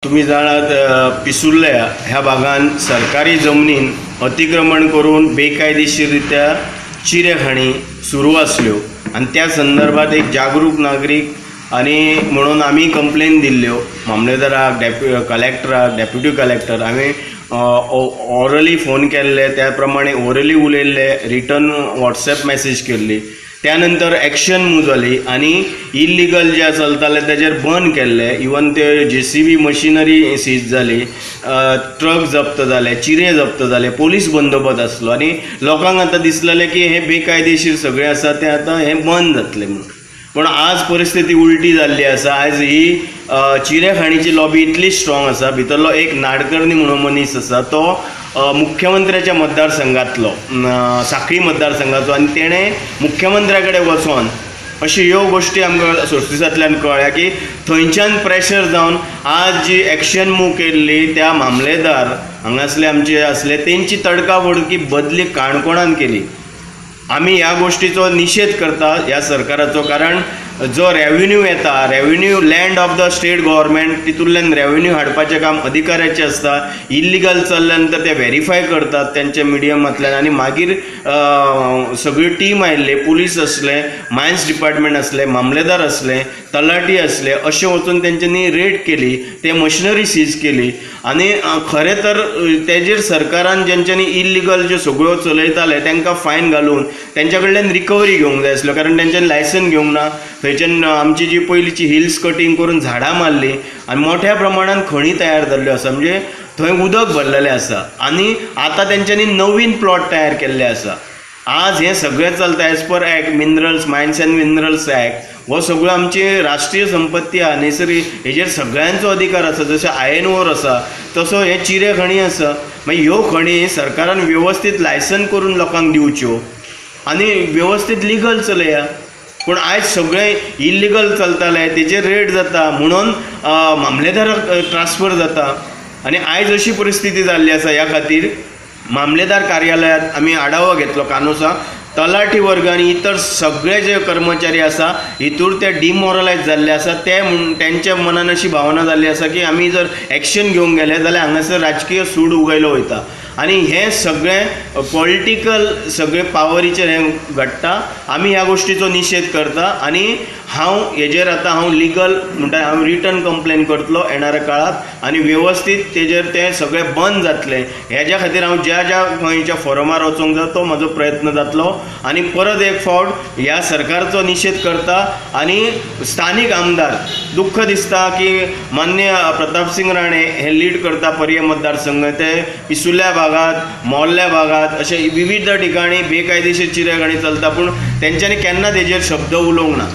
तुम्ही जाणात पिसुर्ल्या ह्या भागात सरकारी जमनीन अतिक्रमण करून बेकायदेशीररित्या चिरेखाणी सुरू आसल्यो आणि त्या संदर्भात एक जागरूक नागरिक आणि म्हणून आम्ही कंप्लेन दिल्ल्यो मामलेदाराक, कलेक्टराक, डेप्युटी कलेक्टर आम्ही ऑरली फोन केल्ले, त्या प्रमाणे ओरली उलयल्ले, रिटर्न व्हॉट्सॲप मेसेज केल्ली, त्यानंतर ॲक्शन मूव जाली आणि इल्लिगल जे चलताले तेजेर बंद केल्ले, इवन ते JCB मशिनरी सीज जाली, ट्रक जप्त जाले, चिरे जप्त जाले, पोलीस बंदोबस्त आसलो आणि लोकांक आतां दिसलेलें की हे बेकायदेशीर सगळें आसा तें आतां हें बंद जातलें म्हणून. पण आज परिस्थिती उलटी जाल्ली आसा. आज ही चिरेखाणीची लॉबी इतली स्ट्रॉंग आसा. भितरलो एक नाडकर्णी म्हणून मनीस आसा तो मुख्यमंत्र्याच्या मतदारसंघातलो, सांखळी मतदारसंघाचो, आणि तेणें मुख्यमंत्र्या कडेन वचोन अशी ह्यो गोष्टी आमकां सोर्सिसांतल्यान कळ्ळ्या की थंयच्यान प्रेशर जावन आज जी ॲक्शन मूव केल्ली त्या मामलेदार हांगासले आमचे आसले तेंची तडकाफडकी बदली काणकोणान केली. आम्ही ह्या गोष्टीचो निषेध करता ह्या सरकाराचो, कारण जो रेव्हेन्यू येता, revenue land of the state government, तितूंतल्यान रेव्हेन्यू हाडपाचें काम अधिकाऱ्याचें आसता. इल्लिगल चल्ल्या नंतर ते व्हेरीफाय करतात तेंच्या मिडियमांतल्यान आणि मागीर सगळी टीम आयिल्ली, पुलीस असले, मायन्स डिपार्टमेंट असले, मामलेदार असले, तलाटी असले, अशें वचून तेंच्यांनी रेड केली, ते मशिनरी सीज केली आणि खरें तर तेजेर सरकारान जेंच्यांनी इल्लिगल ज्यो सगळ्यो चलयताले तांकां फायन घालून तेंच्या कडल्यान रिकवरी घेवंक जाय आसल्यो, कारण तेंच्यांनी लायसन घेवंक ना. थंयच्यान आमची जी पयलींची हिल्स कटींग करून झाडां मारली आणि मोठ्या प्रमाणात खणी तयार जाल्ल्यो आसा, म्हणजे थंय उदक भरलेलें आसा आणि आतां तेंच्यांनी नवीन प्लॉट तयार केल्ले आसा. आज हे सगळें चलता as per act, minerals, mines and minerals act, हो सगळो आमची राष्ट्रीय संपत्ती आहा, नैसर्गिक, हेजेर सगळ्यांचो अधिकार आसा. जशें आयर्न ओर आसा तसो हे चिरे खणी आसा. मागीर ह्यो खणी सरकारान व्यवस्थीत लायसन करून लोकांक दिवच्यो आणि व्यवस्थीत लिगल चलया. पूण आयज सगळें इल्लिगल चलताले, तेजेर रेड जाता म्हणून मामलेदाराक ट्रान्सफर जाता आणि आयज अशी परिस्थिती जाल्ली आसा. ह्या खातीर मामलेदार कार्यालयांत आमी आढावो घेतलो कानोसा, तलाठी वर्ग आणि इतर सगळे जे कर्मचारी आसा हितूर ते डिमोरलायज जाल्ले आसा. ते तेंच्या मनान अशी भावना जाल्ली आसा की आमी जर ॲक्शन घेवंक गेले जाल्यार हांगासर राजकीय सूड उगयलो वयता आणि हे सगळें पॉलिटिकल सगळे पावरीचेर हें घडटा. आमी ह्या गोष्टीचो निषेध करता आणि हेजेर आतां हांव लिगल म्हणटा हांव रिटर्न कंप्लेन करतलो येणाऱ्या काळात आणि व्यवस्थीत तेजेर तें सगळें बंद जातलें. हेज्या खातीर हांव ज्या ज्या खंयच्या फोरमार वचोंक जाय तो म्हजो प्रयत्न जातलो आणि परत एक फावट ह्या सरकारचो निषेध करता. आणि स्थानीक आमदार, दुख्ख दिसता की मान्य प्रताप सिंग राणे हे लीड करता पर्य मतदारसंघ, ते पिसुल्या भागात, मोहल्ल्या भागात अशे विविध ठिकाणी बेकायदेशीर चिरेखाणी चलता, पूण तेंच्यांनी केन्ना तेजेर शब्द उलोवंक ना.